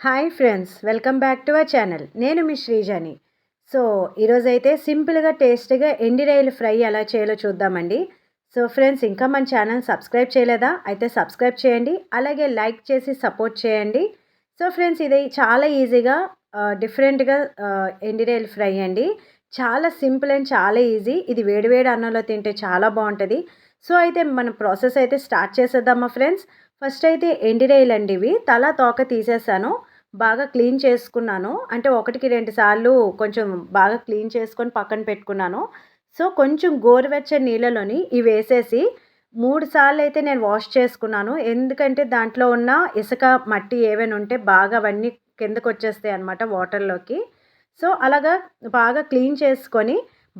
Hi friends, welcome back to our channel. నేను మీ శ్రీజాని. So ఈరోజైతే సింపుల్గా టేస్టీగా ఎండి రొయ్యల ఫ్రై ఎలా చేయాలో చూద్దామండి. సో ఫ్రెండ్స్, ఇంకా మన ఛానల్ సబ్స్క్రైబ్ చేయలేదా? అయితే సబ్స్క్రైబ్ చేయండి, అలాగే లైక్ చేసి సపోర్ట్ చేయండి. సో ఫ్రెండ్స్, ఇది చాలా ఈజీగా డిఫరెంట్గా ఎండి రొయ్యల ఫ్రై అండి. చాలా సింపుల్ అండ్ చాలా ఈజీ. ఇది వేడివేడి అన్నంలో తింటే చాలా బాగుంటుంది. సో అయితే మన ప్రాసెస్ అయితే స్టార్ట్ చేసేద్దామా ఫ్రెండ్స్. ఫస్ట్ అయితే ఎండి రొయ్యలండి, ఇవి తల తోక తీసేసాను, బాగా క్లీన్ చేసుకున్నాను. అంటే ఒకటికి 2 సార్లు కొంచెం బాగా క్లీన్ చేసుకొని పక్కన పెట్టుకున్నాను. సో కొంచెం గోరువెచ్చని నీళ్ళలోని ఇవి వేసేసి 3 సార్లు అయితే నేను వాష్ చేసుకున్నాను. ఎందుకంటే దాంట్లో ఉన్న ఇసుక మట్టి ఏవైనా ఉంటే బాగా అవన్నీ కిందకు వచ్చేస్తాయి అన్నమాట వాటర్లోకి. సో అలాగా బాగా క్లీన్ చేసుకొని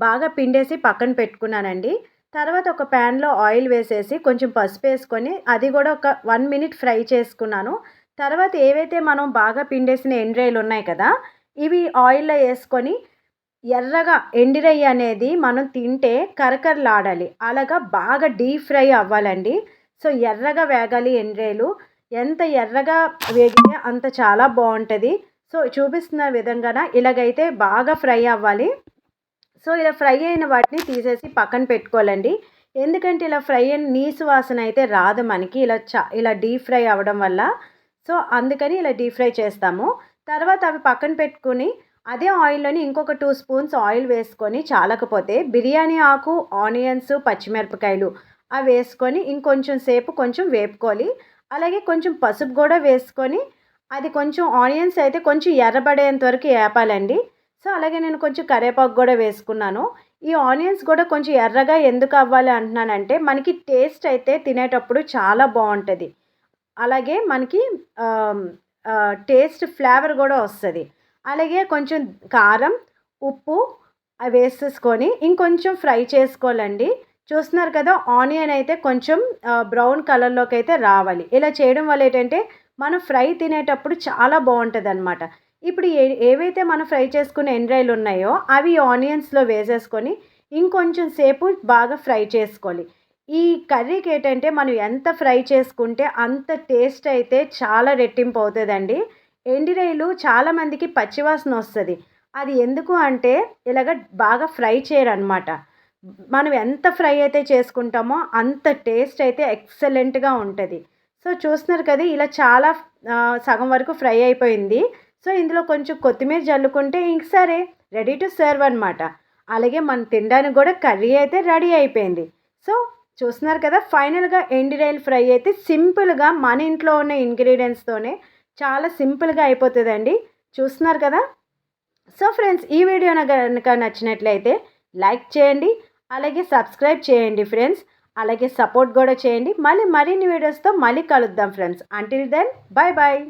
బాగా పిండేసి పక్కన పెట్టుకున్నానండి. తర్వాత ఒక ప్యాన్లో ఆయిల్ వేసేసి కొంచెం పసుపు వేసుకొని అది కూడా ఒక 1 మినిట్ ఫ్రై చేసుకున్నాను. తర్వాత ఏవైతే మనం బాగా పిండేసిన ఎండు రొయ్యలు ఉన్నాయి కదా, ఇవి ఆయిల్లో వేసుకొని ఎర్రగా ఎండు రొయ్య అనేది మనం తింటే కరకరలాడాలి, అలాగా బాగా డీప్ ఫ్రై అవ్వాలండి. సో ఎర్రగా వేగాలి ఎండు రొయ్యలు. ఎంత ఎర్రగా వేగితే అంత చాలా బాగుంటుంది. సో చూపిస్తున్న విధంగాన ఇలాగైతే బాగా ఫ్రై అవ్వాలి. సో ఇలా ఫ్రై అయిన వాటిని తీసేసి పక్కన పెట్టుకోవాలండి. ఎందుకంటే ఇలా ఫ్రై అయిన నీసు వాసన అయితే రాదు మనకి, ఇలా డీప్ ఫ్రై అవ్వడం వల్ల. సో అందుకని ఇలా డీప్ ఫ్రై చేస్తాము. తర్వాత అవి పక్కన పెట్టుకుని అదే ఆయిల్లోని ఇంకొక 2 స్పూన్స్ ఆయిల్ వేసుకొని, చాలకపోతే బిర్యానీ ఆకు, ఆనియన్స్, పచ్చిమిరపకాయలు అవి వేసుకొని ఇంకొంచెం సేపు కొంచెం వేపుకోవాలి. అలాగే కొంచెం పసుపు కూడా వేసుకొని అది కొంచెం ఆనియన్స్ అయితే కొంచెం ఎర్రబడేంత వరకు వేపాలండి. సో అలాగే నేను కొంచెం కరివేపాకు కూడా వేసుకున్నాను. ఈ ఆనియన్స్ కూడా కొంచెం ఎర్రగా ఎందుకు అవ్వాలి అంటున్నానంటే, మనకి టేస్ట్ అయితే తినేటప్పుడు చాలా బాగుంటుంది. అలాగే మనకి టేస్ట్ ఫ్లేవర్ కూడా వస్తుంది. అలాగే కొంచెం కారం, ఉప్పు అవి వేసేసుకొని ఇంకొంచెం ఫ్రై చేసుకోవాలండి. చూస్తున్నారు కదా, ఆనియన్ అయితే కొంచెం బ్రౌన్ కలర్లోకి అయితే రావాలి. ఇలా చేయడం వల్ల ఏంటంటే మనం ఫ్రై తినేటప్పుడు చాలా బాగుంటుంది అనమాట. ఇప్పుడు ఏవైతే మనం ఫ్రై చేసుకున్న ఎండు రొయ్యలు ఉన్నాయో అవి ఆనియన్స్లో వేసేసుకొని ఇంకొంచెం సేపు బాగా ఫ్రై చేసుకోవాలి. ఈ కర్రీకి ఏంటంటే మనం ఎంత ఫ్రై చేసుకుంటే అంత టేస్ట్ అయితే చాలా రెట్టింపు అవుతుందండి. ఎండు రొయ్యలు చాలామందికి పచ్చివాసన వస్తుంది. అది ఎందుకు అంటే ఇలాగ బాగా ఫ్రై చేయరనమాట. మనం ఎంత ఫ్రై అయితే చేసుకుంటామో అంత టేస్ట్ అయితే ఎక్సలెంట్గా ఉంటుంది. సో చూస్తున్నారు కదా, ఇలా చాలా సగం వరకు ఫ్రై అయిపోయింది. సో ఇందులో కొంచెం కొత్తిమీర జల్లుకుంటే ఇంక సరే, రెడీ టు సర్వ్ అనమాట. అలాగే మనం తినడానికి కూడా కర్రీ అయితే రెడీ అయిపోయింది. సో చూస్తున్నారు కదా, ఫైనల్గా ఎండు రొయ్యల ఫ్రై అయితే సింపుల్గా మన ఇంట్లో ఉన్న ఇంగ్రీడియంట్స్తోనే చాలా సింపుల్గా అయిపోతుందండి. చూస్తున్నారు కదా. సో ఫ్రెండ్స్, ఈ వీడియో కనుక నచ్చినట్లయితే లైక్ చేయండి, అలాగే సబ్స్క్రైబ్ చేయండి ఫ్రెండ్స్. అలాగే సపోర్ట్ కూడా చేయండి. మళ్ళీ మరిన్ని వీడియోస్తో మళ్ళీ కలుద్దాం friends. Until then, bye bye.